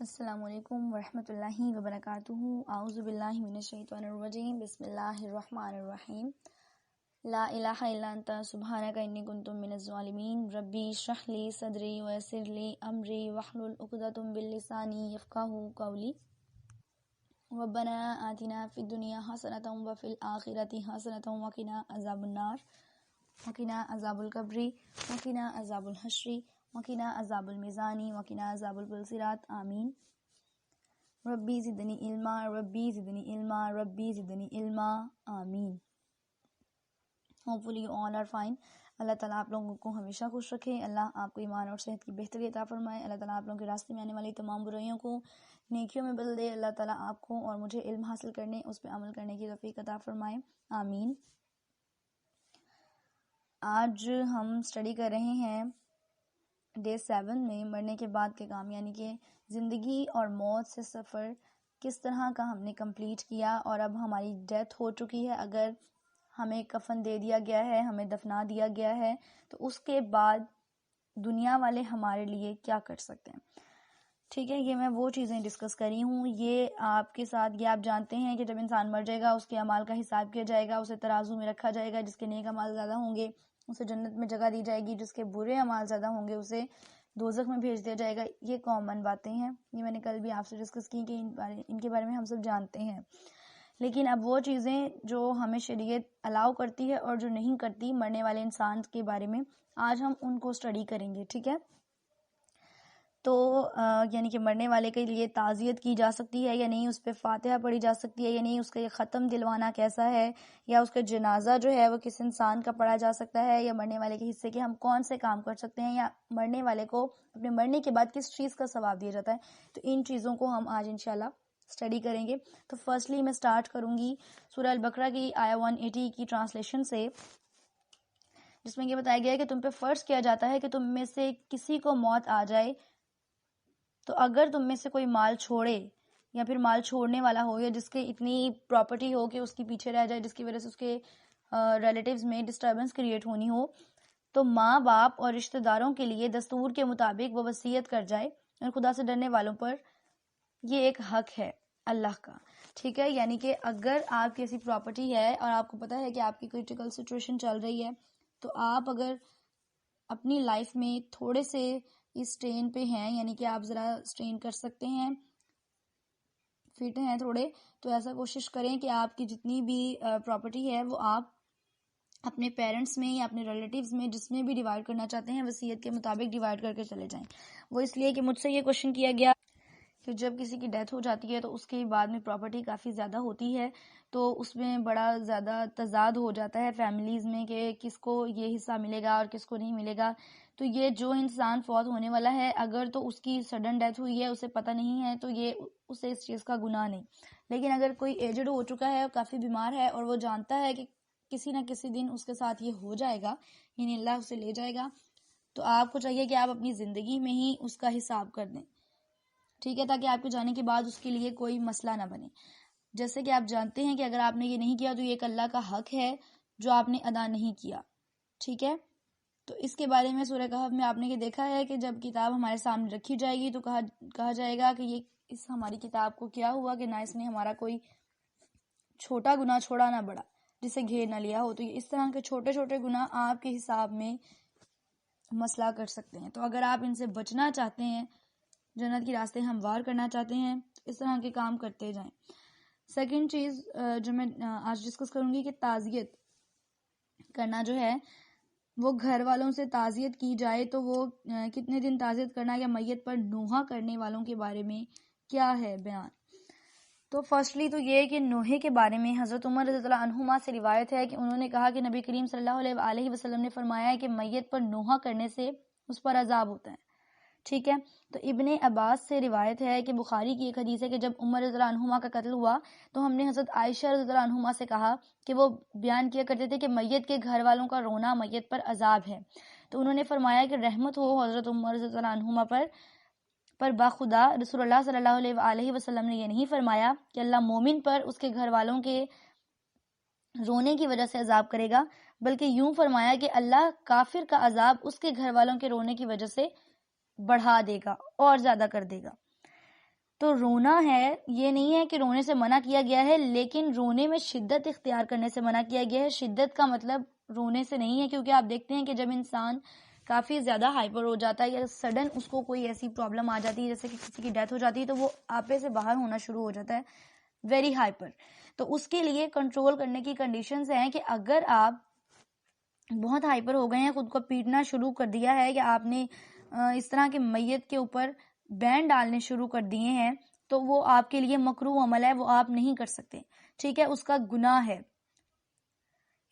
السلام علیکم ورحمۃ اللہ وبرکاتہ. اعوذ باللہ من الشیطان الرجیم. بسم اللہ الرحمن الرحیم. لا الہ الا انت سبحانک انی کنت من الظالمین. ربی اشرح لی صدری ویسر لی امری واحلل عقدۃ من لسانی یفقہوا قولی. ربنا آتنا فی الدنیا حسنۃ وفی الآخرۃ حسنۃ وقنا عذاب النار وقنا عذاب القبر وقنا عذاب الحشر وقنا عذاب المیزان وقنا عذاب الصراط. آمین. ربی زدنی علما ربی زدنی علما ربی زدنی علما. آمین. Hopefully you all are fine. اللہ تعالیٰ آپ لوگوں کو ہمیشہ خوش رکھے. اللہ آپ کو ایمان اور صحت کی بہتری عطا فرمائے. اللہ تعالیٰ آپ لوگوں کے راستے میں آنے والی تمام برائیوں کو نیکیوں میں بدل دے. اللہ تعالیٰ آپ کو اور مجھے علم حاصل کرنے اس پہ عمل کرنے کی توفیق عطا فرمائے. آمین. آج ہم اسٹڈی کر رہے ہیں ڈے 7 میں مرنے کے بعد کے کام، یعنی کہ زندگی اور موت سے سفر کس طرح کا ہم نے کمپلیٹ کیا، اور اب ہماری ڈیتھ ہو چکی ہے. اگر ہمیں کفن دے دیا گیا ہے، ہمیں دفنا دیا گیا ہے، تو اس کے بعد دنیا والے ہمارے لیے کیا کر سکتے ہیں. ٹھیک ہے، یہ میں وہ چیزیں ڈسکس کری ہوں. یہ آپ کے ساتھ یہ آپ جانتے ہیں کہ جب انسان مر جائے گا اس کے اعمال کا حساب کیا جائے گا، اسے ترازو میں رکھا جائے گا. جس کے نیک اعمال زیادہ ہوں گے اسے جنت میں جگہ دی جائے گی، جس کے برے اعمال زیادہ ہوں گے اسے دوزخ میں بھیج دیا جائے گا. یہ کامن باتیں ہیں، یہ میں نے کل بھی آپ سے ڈسکس کی کہ ان کے بارے میں ہم سب جانتے ہیں. لیکن اب وہ چیزیں جو ہمیں شریعت الاؤ کرتی ہے اور جو نہیں کرتی مرنے والے انسان کے بارے میں، آج ہم ان کو اسٹڈی کریں گے. ٹھیک ہے، تو یعنی کہ مرنے والے کے لیے تعزیت کی جا سکتی ہے یا نہیں، اس پہ فاتحہ پڑھی جا سکتی ہے یا نہیں، اس کا یہ ختم دلوانا کیسا ہے، یا اس کا جنازہ جو ہے وہ کس انسان کا پڑھا جا سکتا ہے، یا مرنے والے کے حصے کے ہم کون سے کام کر سکتے ہیں، یا مرنے والے کو اپنے مرنے کے بعد کس چیز کا ثواب دیا جاتا ہے. تو ان چیزوں کو ہم آج انشاءاللہ اسٹڈی کریں گے. تو فرسٹلی میں اسٹارٹ کروں گی سورہ البقرہ کی آیا 180 کی ٹرانسلیشن سے، جس میں یہ بتایا گیا ہے کہ تم پہ فرض کیا جاتا ہے کہ تم میں سے کسی کو موت آ جائے، تو اگر تم میں سے کوئی مال چھوڑے یا پھر مال چھوڑنے والا ہو، یا جس کے اتنی پراپرٹی ہو کہ اس کی پیچھے رہ جائے، جس کی وجہ سے اس کے ریلیٹیوز میں ڈسٹربنس کریٹ ہونی ہو، تو ماں باپ اور رشتہ داروں کے لیے دستور کے مطابق وہ وصیت کر جائے. اور خدا سے ڈرنے والوں پر یہ ایک حق ہے اللہ کا. ٹھیک ہے، یعنی کہ اگر آپ کی ایسی پراپرٹی ہے اور آپ کو پتا ہے کہ آپ کی کریٹیکل سچویشن چل رہی ہے، تو آپ اگر اپنی لائف میں تھوڑے سے اس سٹرین پہ ہیں، یعنی کہ آپ ذرا سٹرین کر سکتے ہیں، فٹ ہیں تھوڑے، تو ایسا کوشش کریں کہ آپ کی جتنی بھی پراپرٹی ہے وہ آپ اپنے پیرنٹس میں یا اپنے ریلیٹیوز میں جس میں بھی ڈیوائڈ کرنا چاہتے ہیں وصیت کے مطابق ڈیوائڈ کر کے چلے جائیں. وہ اس لیے کہ مجھ سے یہ کوشچن کیا گیا کہ جب کسی کی ڈیتھ ہو جاتی ہے تو اس کے بعد میں پراپرٹی کافی زیادہ ہوتی ہے، تو اس میں بڑا زیادہ تضاد ہو جاتا ہے فیملیز میں کہ کس کو یہ حصہ ملے گا اور کس کو نہیں ملے گا. تو یہ جو انسان فوت ہونے والا ہے، اگر تو اس کی سڈن ڈیتھ ہوئی ہے، اسے پتہ نہیں ہے، تو یہ اسے اس چیز کا گناہ نہیں. لیکن اگر کوئی ایجڈ ہو چکا ہے اور کافی بیمار ہے اور وہ جانتا ہے کہ کسی نہ کسی دن اس کے ساتھ یہ ہو جائے گا، یعنی اللہ اسے لے جائے گا، تو آپ کو چاہیے کہ آپ اپنی زندگی میں ہی اس کا حساب کر دیں. ٹھیک ہے، تاکہ آپ کے جانے کے بعد اس کے لیے کوئی مسئلہ نہ بنے. جیسے کہ آپ جانتے ہیں کہ اگر آپ نے یہ نہیں کیا تو یہ ایک اللہ کا حق ہے جو آپ نے ادا نہیں کیا. ٹھیک ہے، تو اس کے بارے میں سورہ کہف میں آپ نے یہ دیکھا ہے کہ جب کتاب ہمارے سامنے رکھی جائے گی تو کہا جائے گا کہ یہ اس ہماری کتاب کو کیا ہوا کہ نہ اس نے ہمارا کوئی چھوٹا گناہ چھوڑا نہ بڑا جسے گھیر نہ لیا ہو. تو اس طرح کے چھوٹے چھوٹے گناہ آپ کے حساب میں مسئلہ کر سکتے ہیں. تو اگر آپ ان سے بچنا چاہتے ہیں، جنت کی راستے ہموار کرنا چاہتے ہیں، اس طرح کے کام کرتے جائیں. سیکنڈ چیز جو میں آج ڈسکس کروں گی کہ تعزیت کرنا جو ہے وہ گھر والوں سے تعزیت کی جائے تو وہ کتنے دن تعزیت کرنا، یا میت پر نوحہ کرنے والوں کے بارے میں کیا ہے بیان. تو فرسٹلی تو یہ کہ نوحے کے بارے میں حضرت عمر رضی اللہ عنہما سے روایت ہے کہ انہوں نے کہا کہ نبی کریم صلی اللہ علیہ وسلم نے فرمایا ہے کہ میت پر نوحہ کرنے سے اس پر عذاب ہوتا ہے. ٹھیک ہے، تو ابن عباس سے روایت ہے کہ بخاری کی ایک حدیث ہے کہ جب عمر رضی اللہ عنہما کا قتل ہوا تو ہم نے حضرت عائشہ رضی اللہ عنہما سے کہا کہ وہ بیان کیا کرتے تھے کہ میت کے گھر والوں کا رونا میت پر عذاب ہے. تو انہوں نے فرمایا کہ رحمت ہو حضرت عمر رضی اللہ عنہما پر باخدا رسول اللہ صلی اللہ علیہ وسلم نے یہ نہیں فرمایا کہ اللہ مومن پر اس کے گھر والوں کے رونے کی وجہ سے عذاب کرے گا، بلکہ یوں فرمایا کہ اللہ کافر کا عذاب اس کے گھر والوں کے رونے کی وجہ سے بڑھا دے گا اور زیادہ کر دے گا. تو رونا ہے، یہ نہیں ہے کہ رونے سے منع کیا گیا ہے، لیکن رونے میں شدت اختیار کرنے سے منع کیا گیا ہے. شدت کا مطلب رونے سے نہیں ہے، کیونکہ آپ دیکھتے ہیں کہ جب انسان کافی زیادہ ہائپر ہو جاتا ہے یا سڈن اس کو کوئی ایسی پرابلم آ جاتی ہے جیسے کہ کسی کی ڈیتھ ہو جاتی ہے تو وہ آپے سے باہر ہونا شروع ہو جاتا ہے، ویری ہائپر. تو اس کے لیے کنٹرول کرنے کی کنڈیشنز ہیں کہ اگر آپ بہت ہائپر ہو گئے ہیں، خود کو پیٹنا شروع کر دیا ہے یا آپ نے اس طرح کے میت کے اوپر بین ڈالنے شروع کر دیے ہیں، تو وہ آپ کے لیے مکروہ عمل ہے، وہ آپ نہیں کر سکتے. ٹھیک ہے، اس کا گناہ ہے.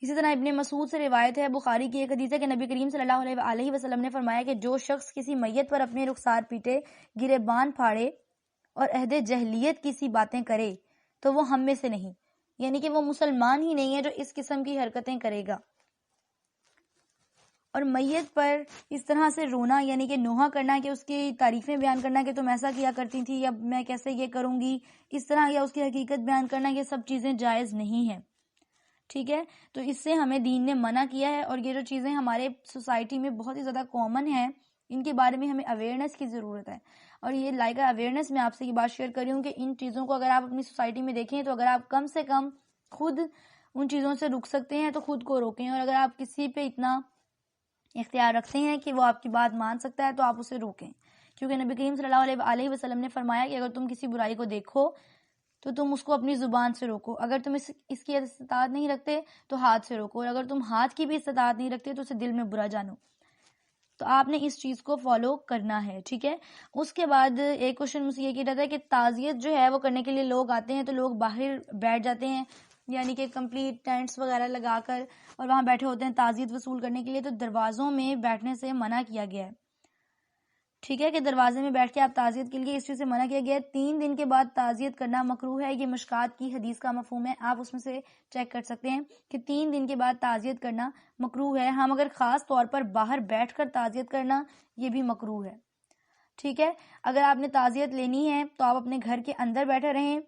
اسی طرح ابن مسعود سے روایت ہے، بخاری کی ایک حدیث ہے کہ نبی کریم صلی اللہ علیہ وسلم نے فرمایا کہ جو شخص کسی میت پر اپنے رخسار پیٹے، گریبان پھاڑے اور عہد جہلیت کی سی باتیں کرے تو وہ ہم میں سے نہیں، یعنی کہ وہ مسلمان ہی نہیں ہے جو اس قسم کی حرکتیں کرے گا. اور میت پر اس طرح سے رونا یعنی کہ نوحہ کرنا، کہ اس کی تعریفیں بیان کرنا کہ تم ایسا کیا کرتی تھی یا میں کیسے یہ کروں گی، اس طرح، یا اس کی حقیقت بیان کرنا، یہ سب چیزیں جائز نہیں ہیں. ٹھیک ہے، تو اس سے ہمیں دین نے منع کیا ہے. اور یہ جو چیزیں ہمارے سوسائٹی میں بہت ہی زیادہ کامن ہیں، ان کے بارے میں ہمیں اویئرنیس کی ضرورت ہے. اور یہ لائک اویئرنیس میں آپ سے یہ بات شیئر کر رہی ہوں کہ ان چیزوں کو اگر آپ اپنی سوسائٹی میں دیکھیں تو اگر آپ کم سے کم خود ان چیزوں سے رک سکتے ہیں تو خود کو روکیں، اور اگر آپ کسی پہ اتنا اختیار رکھتے ہیں کہ وہ آپ کی بات مان سکتا ہے تو آپ اسے روکیں. کیونکہ نبی کریم صلی اللہ علیہ وسلم نے فرمایا کہ اگر تم کسی برائی کو دیکھو تو تم اس کو اپنی زبان سے روکو، اگر تم اس کی استطاعت نہیں رکھتے تو ہاتھ سے روکو، اور اگر تم ہاتھ کی بھی استطاعت نہیں رکھتے تو اسے دل میں برا جانو. تو آپ نے اس چیز کو فالو کرنا ہے. ٹھیک ہے، اس کے بعد ایک کوشچن مجھ سے یہ کیا جاتا ہے کہ تعزیت جو ہے وہ کرنے کے لیے لوگ آتے ہیں تو لوگ باہر بیٹھ جاتے ہیں، یعنی کہ کمپلیٹ ٹینٹس وغیرہ لگا کر اور وہاں بیٹھے ہوتے ہیں تعزیت وصول کرنے کے لیے. تو دروازوں میں بیٹھنے سے منع کیا گیا ہے. ٹھیک ہے، کہ دروازے میں بیٹھ کے آپ تعزیت کے لیے اس چیز سے منع کیا گیا ہے. 3 دن کے بعد تعزیت کرنا مکروہ ہے، یہ مشکات کی حدیث کا مفہوم ہے، آپ اس میں سے چیک کر سکتے ہیں کہ 3 دن کے بعد تعزیت کرنا مکروہ ہے. ہم اگر خاص طور پر باہر بیٹھ کر تعزیت کرنا، یہ بھی مکروہ ہے. ٹھیک ہے، اگر آپ نے تعزیت لینی ہے تو آپ اپنے گھر کے اندر بیٹھے رہیں،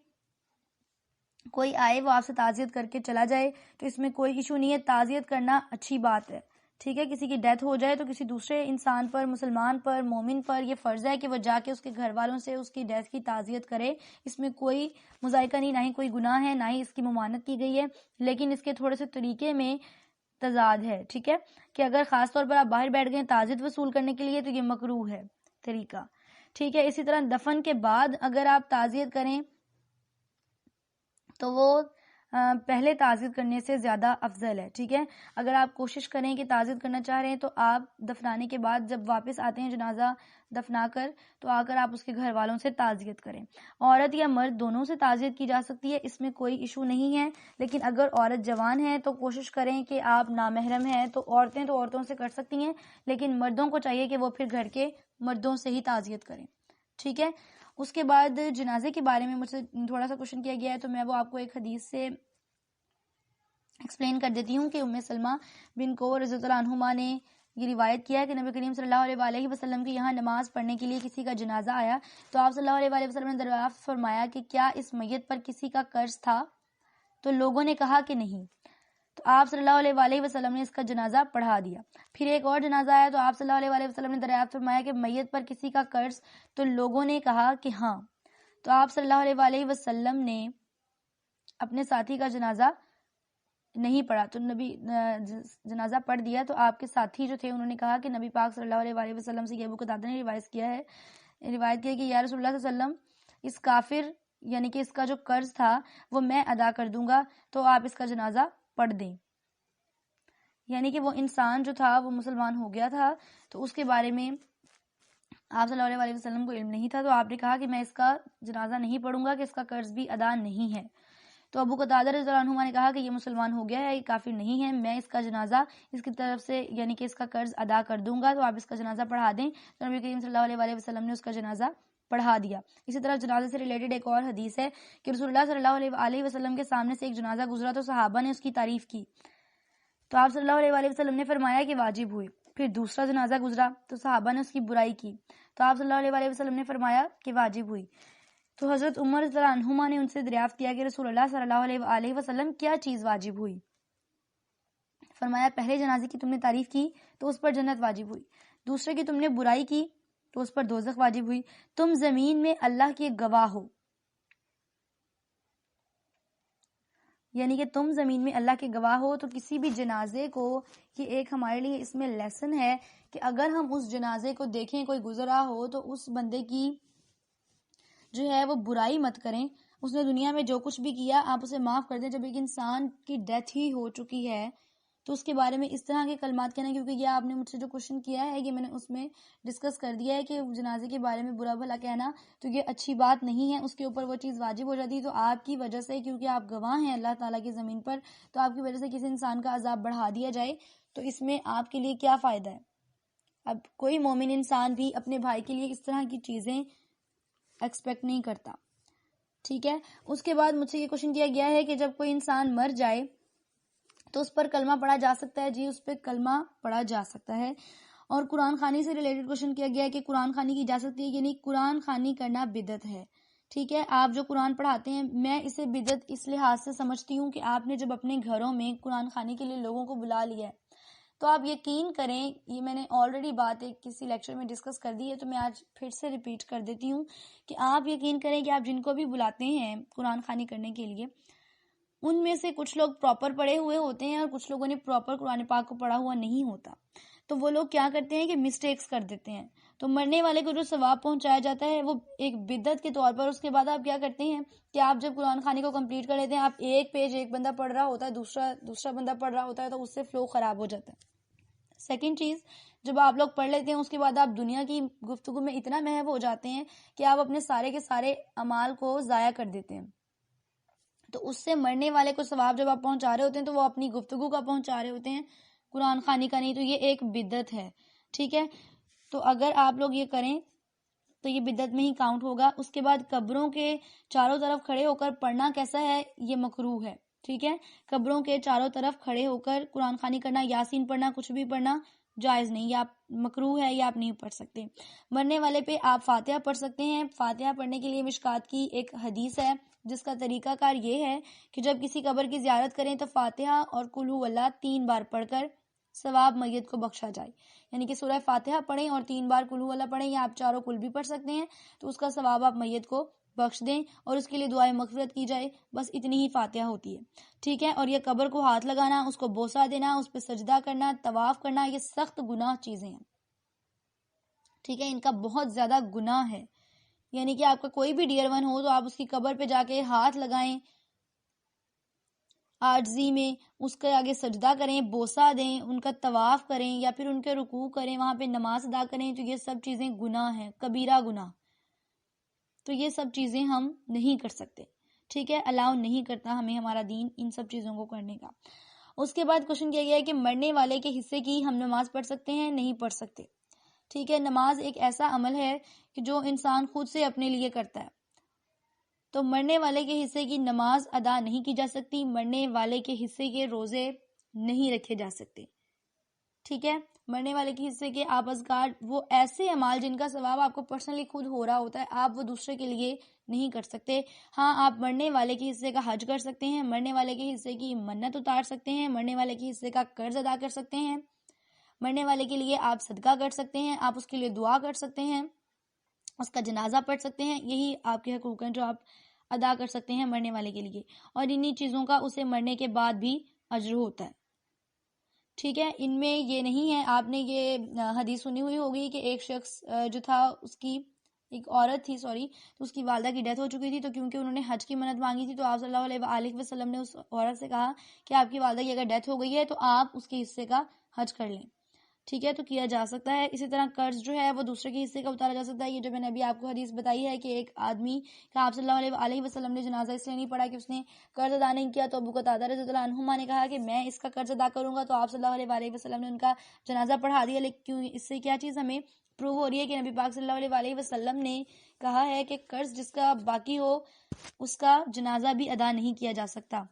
کوئی آئے وہ آپ سے تعزیت کر کے چلا جائے تو اس میں کوئی ایشو نہیں ہے. تعزیت کرنا اچھی بات ہے. ٹھیک ہے، کسی کی ڈیتھ ہو جائے تو کسی دوسرے انسان پر، مسلمان پر، مومن پر یہ فرض ہے کہ وہ جا کے اس کے گھر والوں سے اس کی ڈیتھ کی تعزیت کرے. اس میں کوئی مذائقہ نہیں، نہ ہی کوئی گناہ ہے، نہ ہی اس کی ممانعت کی گئی ہے، لیکن اس کے تھوڑے سے طریقے میں تضاد ہے. ٹھیک ہے، کہ اگر خاص طور پر آپ باہر بیٹھ گئے تعزیت وصول کرنے کے لیے تو یہ مکروہ ہے طریقہ. ٹھیک ہے، اسی طرح دفن کے بعد اگر آپ تعزیت کریں تو وہ پہلے تعزیت کرنے سے زیادہ افضل ہے. ٹھیک ہے، اگر آپ کوشش کریں کہ تعزیت کرنا چاہ رہے ہیں تو آپ دفنانے کے بعد جب واپس آتے ہیں جنازہ دفنا کر تو آ کر آپ اس کے گھر والوں سے تعزیت کریں. عورت یا مرد دونوں سے تعزیت کی جا سکتی ہے، اس میں کوئی ایشو نہیں ہے. لیکن اگر عورت جوان ہے تو کوشش کریں کہ آپ نامحرم ہیں تو عورتوں سے کر سکتی ہیں، لیکن مردوں کو چاہیے کہ وہ پھر گھر کے مردوں سے ہی تعزیت کریں. ٹھیک ہے، اس کے بعد جنازے کے بارے میں مجھ سے تھوڑا سا کوشچن کیا گیا ہے تو میں وہ آپ کو ایک حدیث سے ایکسپلین کر دیتی ہوں کہ ام سلمہ بن کو رضی اللہ عنہما نے یہ روایت کیا ہے کہ نبی کریم صلی اللہ علیہ وسلم کے یہاں نماز پڑھنے کے لیے کسی کا جنازہ آیا تو آپ صلی اللہ علیہ وسلم نے دریافت فرمایا کہ کیا اس میت پر کسی کا قرض تھا؟ تو لوگوں نے کہا کہ نہیں. تو آپ صلی اللہ علیہ وسلم نے اس کا جنازہ پڑھا دیا. پھر ایک اور جنازہ آیا تو آپ صلی اللہ علیہ وسلم نے دریافت فرمایا کہ میت پر کسی کا قرض؟ تو لوگوں نے کہا کہ ہاں. تو آپ صلی اللہ علیہ وسلم نے اپنے ساتھی کا جنازہ نہیں پڑھا، تو نبی جنازہ پڑھ دیا. تو آپ کے ساتھی جو تھے انہوں نے کہا کہ نبی پاک صلی اللہ علیہ وسلم سے، یہ ابو قتادہ نے روایت کیا کہ یا رسول اللہ صلی اللہ علیہ وسلم، اس کافر یعنی کہ اس کا جو قرض تھا وہ میں ادا کر دوں گا، تو آپ اس کا جنازہ پڑھ دیں. یعنی کہ وہ انسان جو تھا وہ مسلمان ہو گیا تھا تو اس کے بارے میں آپ صلی اللہ علیہ وسلم کو علم نہیں تھا، تو آپ نے کہا کہ میں اس کا جنازہ نہیں پڑھوں گا کہ اس کا قرض بھی ادا نہیں ہے. تو ابو قتادہ رضی اللہ عنہ نے کہا کہ یہ مسلمان ہو گیا ہے، یہ کافر نہیں ہے، میں اس کا جنازہ اس کی طرف سے یعنی کہ اس کا قرض ادا کر دوں گا، تو آپ اس کا جنازہ پڑھا دیں. تو نبی کریم صلی اللہ علیہ وسلم نے اس کا جنازہ پڑھا دیا. اسی طرح جنازے سے ریلیٹڈ ایک اور حدیث ہے کہ رسول اللہ صلی اللہ علیہ وسلم کے سامنے سے ایک جنازہ گزرا تو صحابہ نے اس کی تعریف کی تو آپ صلی اللہ علیہ وسلم نے فرمایا کہ واجب ہوئی. پھر دوسرا جنازہ گزرا تو صحابہ نے اس کی برائی کی تو آپ صلی اللہ علیہ وسلم نے فرمایا کہ واجب ہوئی. تو حضرت عمر رضی اللہ عنہما نے ان سے دریافت کیا کہ رسول اللہ صلی اللہ علیہ وسلم کیا چیز واجب ہوئی؟ فرمایا پہلے جنازے کی تم نے تعریف کی تو اس پر جنت واجب ہوئی، دوسرے کی تم نے برائی کی تو اس پر دوزخ واجب ہوئی. تم زمین میں اللہ کے گواہ ہو، یعنی کہ تم زمین میں اللہ کے گواہ ہو. تو کسی بھی جنازے کو، یہ ایک ہمارے لیے اس میں لیسن ہے کہ اگر ہم اس جنازے کو دیکھیں کوئی گزرا ہو تو اس بندے کی جو ہے وہ برائی مت کریں. اس نے دنیا میں جو کچھ بھی کیا آپ اسے معاف کر دیں. جب ایک انسان کی ڈیتھ ہی ہو چکی ہے تو اس کے بارے میں اس طرح کے کلمات کہنا، کیونکہ یہ آپ نے مجھ سے جو کوشچن کیا ہے یہ میں نے اس میں ڈسکس کر دیا ہے کہ جنازے کے بارے میں برا بھلا کہنا تو یہ اچھی بات نہیں ہے، اس کے اوپر وہ چیز واجب ہو جاتی ہے. تو آپ کی وجہ سے، کیونکہ آپ گواہ ہیں اللہ تعالیٰ کی زمین پر، تو آپ کی وجہ سے کسی انسان کا عذاب بڑھا دیا جائے تو اس میں آپ کے لیے کیا فائدہ ہے؟ اب کوئی مومن انسان بھی اپنے بھائی کے لیے اس طرح کی چیزیں ایکسپیکٹ نہیں کرتا. ٹھیک ہے. اس کے بعد مجھ سے یہ کوشچن کیا گیا ہے کہ جب کوئی انسان مر جائے تو اس پر کلمہ پڑھا جا سکتا ہے. جی اس پہ کلمہ پڑھا جا سکتا ہے. اور قرآن خوانی سے ریلیٹڈ کوشچن کیا گیا ہے کہ قرآن خوانی کی اجازت ہے، یعنی قرآن خوانی کرنا بدعت ہے. ٹھیک ہے. آپ جو قرآن پڑھاتے ہیں، میں اسے بدعت اس لحاظ سے سمجھتی ہوں کہ آپ نے جب اپنے گھروں میں قرآن خوانی کے لیے لوگوں کو بلا لیا ہے تو آپ یقین کریں، یہ میں نے آلریڈی بات ایک کسی لیکچر میں ڈسکس کر دی ہے تو میں آج پھر سے ریپیٹ کر دیتی ہوں کہ آپ یقین کریں کہ آپ جن کو بھی بلاتے ہیں قرآن خوانی کرنے کے لیے، ان میں سے کچھ لوگ پراپر پڑھے ہوئے ہوتے ہیں اور کچھ لوگوں نے پراپر قرآن پاک کو پڑھا ہوا نہیں ہوتا. تو وہ لوگ کیا کرتے ہیں کہ مسٹیکس کر دیتے ہیں. تو مرنے والے کو جو ثواب پہنچایا جاتا ہے وہ ایک بدعت کے طور پر. اس کے بعد آپ کیا کرتے ہیں کہ آپ جب قرآن خوانی کو کمپلیٹ کر لیتے ہیں، آپ ایک پیج ایک بندہ پڑھ رہا ہوتا ہے، دوسرا بندہ پڑھ رہا ہوتا ہے، تو اس سے فلو خراب ہو جاتا ہے. سیکنڈ چیز، جب آپ لوگ پڑھ لیتے ہیں اس کے بعد آپ دنیا کی گفتگو میں اتنا محو ہو جاتے ہیں کہ آپ اپنے سارے کے سارے اعمال کو ضائع کر دیتے ہیں. تو اس سے مرنے والے کو ثواب جب آپ پہنچا رہے ہوتے ہیں تو وہ اپنی گفتگو کا پہنچا رہے ہوتے ہیں، قرآن خوانی کا نہیں. تو یہ ایک بدعت ہے. ٹھیک ہے. تو اگر آپ لوگ یہ کریں تو یہ بدعت میں ہی کاؤنٹ ہوگا. اس کے بعد قبروں کے چاروں طرف کھڑے ہو کر پڑھنا کیسا ہے؟ یہ مکروہ ہے. ٹھیک ہے. قبروں کے چاروں طرف کھڑے ہو کر قرآن خوانی کرنا، یاسین پڑھنا، کچھ بھی پڑھنا جائز نہیں، یا مکروہ ہے، یا آپ نہیں پڑھ سکتے. مرنے والے پہ آپ فاتحہ پڑھ سکتے ہیں. فاتحہ پڑھنے کے لیے مشکات کی ایک حدیث ہے جس کا طریقہ کار یہ ہے کہ جب کسی قبر کی زیارت کریں تو فاتحہ اور قل ہو اللہ 3 بار پڑھ کر ثواب میت کو بخشا جائے. یعنی کہ سورہ فاتحہ پڑھیں اور 3 بار قل ہو اللہ پڑھیں، یا آپ چاروں قل بھی پڑھ سکتے ہیں، تو اس کا ثواب آپ میت کو بخش دیں اور اس کے لیے دعائیں مغفرت کی جائے. بس اتنی ہی فاتحہ ہوتی ہے. ٹھیک ہے. اور یہ قبر کو ہاتھ لگانا، اس کو بوسہ دینا، اس پہ سجدہ کرنا، طواف کرنا، یہ سخت گناہ چیزیں ہیں. ٹھیک ہے. ان کا بہت زیادہ گناہ ہے. یعنی کہ آپ کا کوئی بھی ڈیئر ون ہو تو آپ اس کی قبر پہ جا کے ہاتھ لگائیں، عاجزی میں اس کے آگے سجدہ کریں، بوسہ دیں، ان کا طواف کریں یا پھر ان کے رکوع کریں، وہاں پہ نماز ادا کریں. تو یہ سب چیزیں گناہ ہیں، کبیرہ گناہ. تو یہ سب چیزیں ہم نہیں کر سکتے. ٹھیک ہے. الاؤ نہیں کرتا ہمیں ہمارا دین ان سب چیزوں کو کرنے کا. اس کے بعد کوشچن کیا گیا ہے کہ مرنے والے کے حصے کی ہم نماز پڑھ سکتے ہیں؟ نہیں پڑھ سکتے. ٹھیک ہے. نماز ایک ایسا عمل ہے کہ جو انسان خود سے اپنے لیے کرتا ہے. تو مرنے والے کے حصے کی نماز ادا نہیں کی جا سکتی. مرنے والے کے حصے کے روزے نہیں رکھے جا سکتے. ٹھیک ہے. مرنے والے کے حصے کے آپ اذکار، وہ ایسے اعمال جن کا ثواب آپ کو پرسنلی خود ہو رہا ہوتا ہے، آپ وہ دوسرے کے لیے نہیں کر سکتے. ہاں، آپ مرنے والے کے حصے کا حج کر سکتے ہیں، مرنے والے کے حصے کی منت اتار سکتے ہیں، مرنے والے کے حصے کا قرض ادا کر سکتے ہیں، مرنے والے کے لیے آپ صدقہ کر سکتے ہیں، آپ اس کے لیے دعا کر سکتے ہیں، اس کا جنازہ پڑھ سکتے ہیں. یہی آپ کے حقوق ہیں جو آپ ادا کر سکتے ہیں مرنے والے کے لیے. اور انہی چیزوں کا اسے مرنے کے بعد بھی اجر ہوتا ہے. ٹھیک ہے. ان میں یہ نہیں ہے. آپ نے یہ حدیث سنی ہوئی ہوگی کہ ایک شخص جو تھا، اس کی ایک عورت تھی، تو اس کی والدہ کی ڈیتھ ہو چکی تھی. تو کیونکہ انہوں نے حج کی منت مانگی تھی تو آپ صلی اللہ علیہ وسلم نے اس عورت سے کہا کہ آپ کی والدہ کی اگر ڈیتھ ہو گئی ہے تو آپ اس کے حصے کا حج کر لیں. ٹھیک ہے. تو کیا جا سکتا ہے. اسی طرح قرض جو ہے وہ دوسرے کے حصے کا اتارا جا سکتا ہے. یہ جو میں نے ابھی آپ کو حدیث بتائی ہے کہ ایک آدمی کا آپ صلی اللہ علیہ وسلم نے جنازہ اس لیے نہیں پڑھا کہ اس نے قرض ادا نہیں کیا. تو ابو قتادہ رضی اللہ عنہما نے کہا کہ میں اس کا قرض ادا کروں گا. تو آپ صلی اللہ علیہ وسلم نے ان کا جنازہ پڑھا دیا. لیکن کیوں؟ اس سے کیا چیز ہمیں پروو ہو رہی ہے کہ نبی پاک صلی اللہ علیہ وسلم نے کہا ہے کہ قرض جس کا باقی ہو اس کا جنازہ بھی ادا نہیں کیا جا سکتا.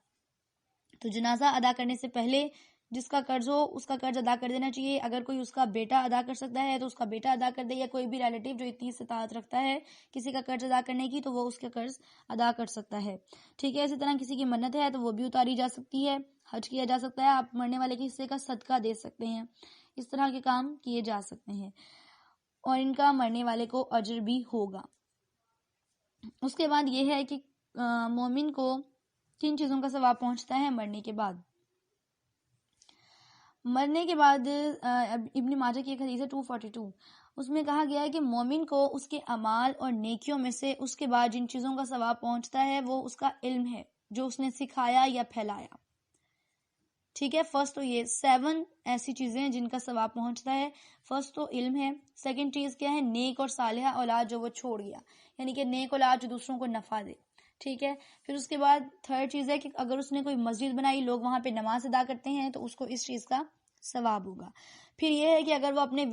تو جنازہ ادا کرنے سے پہلے جس کا قرض ہو اس کا قرض ادا کر دینا چاہیے. اگر کوئی اس کا بیٹا ادا کر سکتا ہے تو اس کا بیٹا ادا کر دے، یا کوئی بھی ریلیٹیو جو اتنی استطاعت رکھتا ہے کسی کا قرض ادا کرنے کی تو وہ اس کا قرض ادا کر سکتا ہے. ٹھیک ہے. اسی طرح کسی کی منت ہے تو وہ بھی اتاری جا سکتی ہے، حج کیا جا سکتا ہے، آپ مرنے والے کے حصے کا صدقہ دے سکتے ہیں. اس طرح کے کام کیے جا سکتے ہیں. اور ان کا مرنے والے کو اجر بھی ہوگا۔ اس کے بعد یہ ہے کہ مومن کو کن چیزوں کا ثواب پہنچتا ہے مرنے کے بعد۔ مرنے کے بعد ابن ماجہ کی ایک حدیث ہے 242، اس میں کہا گیا ہے کہ مومن کو اس کے اعمال اور نیکیوں میں سے اس کے بعد جن چیزوں کا ثواب پہنچتا ہے وہ اس کا علم ہے جو اس نے سکھایا یا پھیلایا۔ ٹھیک ہے، فرسٹ تو یہ 7 ایسی چیزیں ہیں جن کا ثواب پہنچتا ہے۔ فرسٹ تو علم ہے، سیکنڈ چیز کیا ہے، نیک اور صالحہ اولاد جو وہ چھوڑ گیا، یعنی کہ نیک اولاد جو دوسروں کو نفع دے۔ ٹھیک ہے، پھر اس کے بعد تھرڈ چیز ہے کہ اگر اس نے کوئی مسجد بنائی، لوگ وہاں پہ نماز ادا کرتے ہیں تو اس کو اس چیز کا ثواب ہوگا۔ پھر یہ ہے کہ اگر وہ اپنے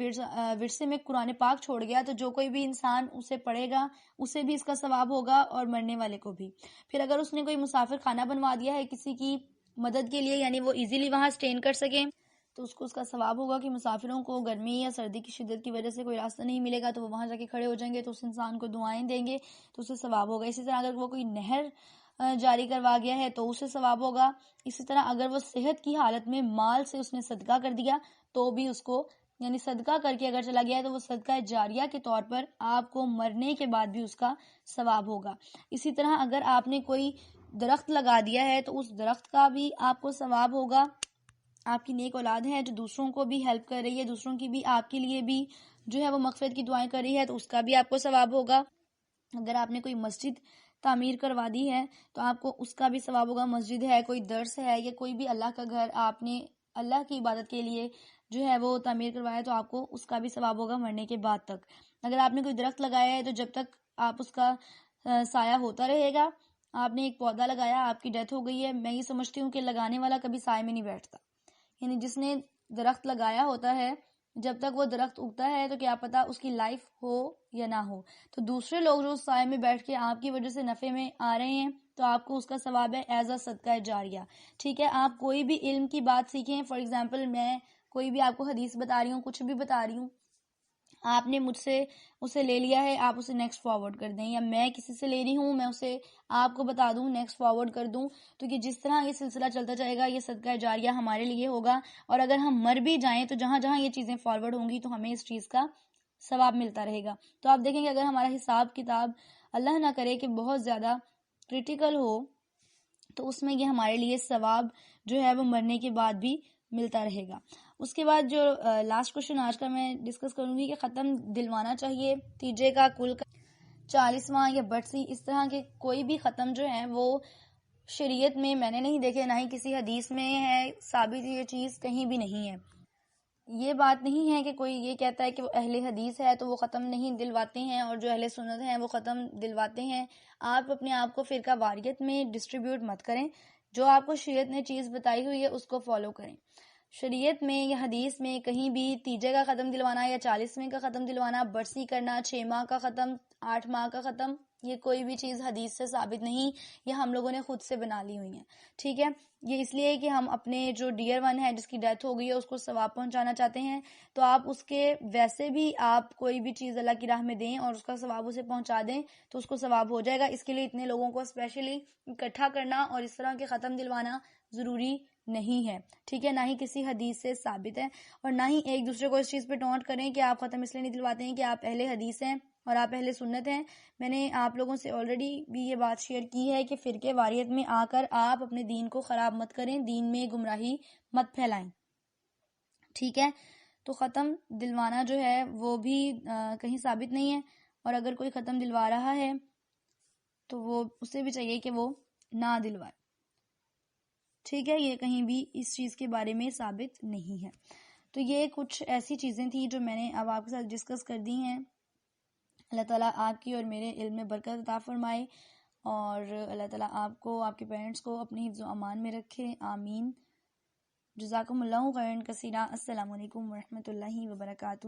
ورثے میں قرآن پاک چھوڑ گیا تو جو کوئی بھی انسان اسے پڑھے گا اسے بھی اس کا ثواب ہوگا اور مرنے والے کو بھی۔ پھر اگر اس نے کوئی مسافر خانہ بنوا دیا ہے کسی کی مدد کے لیے، یعنی وہ ایزیلی وہاں اسٹین کر سکیں، تو اس کو اس کا ثواب ہوگا کہ مسافروں کو گرمی یا سردی کی شدت کی وجہ سے کوئی راستہ نہیں ملے گا تو وہ وہاں جا کے کھڑے ہو جائیں گے تو اس انسان کو دعائیں دیں گے تو اسے ثواب ہوگا۔ اسی طرح اگر وہ کوئی نہر جاری کروا گیا ہے تو اسے ثواب ہوگا۔ اسی طرح اگر وہ صحت کی حالت میں مال سے اس نے صدقہ کر دیا تو بھی اس کو، یعنی صدقہ کر کے اگر چلا گیا ہے تو وہ صدقہ جاریہ کے طور پر آپ کو مرنے کے بعد بھی اس کا ثواب ہوگا۔ اسی طرح اگر آپ نے کوئی درخت لگا دیا ہے تو اس درخت کا بھی آپ کو ثواب ہوگا۔ آپ کی نیک اولاد ہے جو دوسروں کو بھی ہیلپ کر رہی ہے، دوسروں کی بھی آپ کے لیے بھی جو ہے وہ مغفرت کی دعائیں کر رہی ہے تو اس کا بھی آپ کو ثواب ہوگا۔ اگر آپ نے کوئی مسجد تعمیر کروا دی ہے تو آپ کو اس کا بھی ثواب ہوگا۔ مسجد ہے، کوئی درس ہے یا کوئی بھی اللہ کا گھر آپ نے اللہ کی عبادت کے لیے جو ہے وہ تعمیر کروایا تو آپ کو اس کا بھی ثواب ہوگا مرنے کے بعد تک۔ اگر آپ نے کوئی درخت لگایا ہے تو جب تک آپ اس کا سایہ ہوتا رہے گا۔ آپ نے ایک پودا لگایا، آپ کی ڈیتھ ہو گئی ہے، میں یہ سمجھتی ہوں کہ لگانے والا کبھی سائے میں نہیں بیٹھتا، یعنی جس نے درخت لگایا ہوتا ہے جب تک وہ درخت اگتا ہے تو کیا پتا اس کی لائف ہو یا نہ ہو، تو دوسرے لوگ جو سائے میں بیٹھ کے آپ کی وجہ سے نفع میں آ رہے ہیں تو آپ کو اس کا ثواب ہے ایز اے صدقہ جاریہ۔ ٹھیک ہے، آپ کوئی بھی علم کی بات سیکھیں، فار ایگزامپل میں کوئی بھی آپ کو حدیث بتا رہی ہوں، کچھ بھی بتا رہی ہوں، آپ نے مجھ سے اسے لے لیا ہے، آپ اسے نیکسٹ فارورڈ کر دیں، یا میں کسی سے لے رہی ہوں میں اسے آپ کو بتا دوں نیکسٹ فارورڈ کر دوں، تو کہ جس طرح یہ سلسلہ چلتا جائے گا یہ صدقہ جاریہ ہمارے لیے ہوگا، اور اگر ہم مر بھی جائیں تو جہاں جہاں یہ چیزیں فارورڈ ہوں گی تو ہمیں اس چیز کا ثواب ملتا رہے گا۔ تو آپ دیکھیں کہ اگر ہمارا حساب کتاب اللہ نہ کرے کہ بہت زیادہ کرٹیکل ہو تو اس میں یہ ہمارے لیے ثواب جو ہے وہ مرنے کے بعد بھی ملتا رہے گا۔ اس کے بعد جو لاسٹ کوشچن آج کا میں ڈسکس کروں گی کہ ختم دلوانا چاہیے تیجے کا، کل کا، 40واں یا برسی، اس طرح کے کوئی بھی ختم جو ہیں وہ شریعت میں نے نہیں دیکھے، نہ ہی کسی حدیث میں ہے ثابت، یہ چیز کہیں بھی نہیں ہے۔ یہ بات نہیں ہے کہ کوئی یہ کہتا ہے کہ وہ اہل حدیث ہے تو وہ ختم نہیں دلواتے ہیں اور جو اہل سنت ہیں وہ ختم دلواتے ہیں۔ آپ اپنے آپ کو فرقہ واریت میں ڈسٹریبیوٹ مت کریں، جو آپ کو شریعت نے چیز بتائی ہوئی ہے اس کو فالو کریں۔ شریعت میں یا حدیث میں کہیں بھی تیجے کا ختم دلوانا یا 40ویں کا ختم دلوانا، برسی کرنا، 6 ماہ کا ختم، 8 ماہ کا ختم، یہ کوئی بھی چیز حدیث سے ثابت نہیں، یہ ہم لوگوں نے خود سے بنا لی ہوئی ہیں۔ ٹھیک ہے، یہ اس لیے کہ ہم اپنے جو ڈیئر ون ہے جس کی ڈیتھ ہو گئی ہے اس کو ثواب پہنچانا چاہتے ہیں، تو آپ اس کے ویسے بھی آپ کوئی بھی چیز اللہ کی راہ میں دیں اور اس کا ثواب اسے پہنچا دیں تو اس کو ثواب ہو جائے گا۔ اس کے لیے اتنے لوگوں کو اسپیشلی اکٹھا کرنا اور اس طرح کے ختم دلوانا ضروری نہیں ہے۔ ٹھیک ہے، نہ ہی کسی حدیث سے ثابت ہے، اور نہ ہی ایک دوسرے کو اس چیز پہ ٹونٹ کریں کہ آپ ختم اس لیے نہیں دلواتے ہیں کہ آپ اہل حدیث ہیں اور آپ اہل سنت ہیں۔ میں نے آپ لوگوں سے آلریڈی بھی یہ بات شیئر کی ہے کہ فرقے واریت میں آ کر آپ اپنے دین کو خراب مت کریں، دین میں گمراہی مت پھیلائیں۔ ٹھیک ہے، تو ختم دلوانا جو ہے وہ بھی کہیں ثابت نہیں ہے، اور اگر کوئی ختم دلوا رہا ہے تو وہ اسے بھی چاہیے کہ وہ نہ دلوائے۔ ٹھیک ہے، یہ کہیں بھی اس چیز کے بارے میں ثابت نہیں ہے۔ تو یہ کچھ ایسی چیزیں تھیں جو میں نے اب آپ کے ساتھ ڈسکس کر دی ہیں۔ اللہ تعالیٰ آپ کی اور میرے علم میں برکت عطا فرمائے، اور اللہ تعالیٰ آپ کو، آپ کے پیرنٹس کو اپنی حفظ و امان میں رکھے، آمین۔ جزاکم اللہ خیرا کثیرا۔ السلام علیکم ورحمۃ اللہ وبرکاتہ۔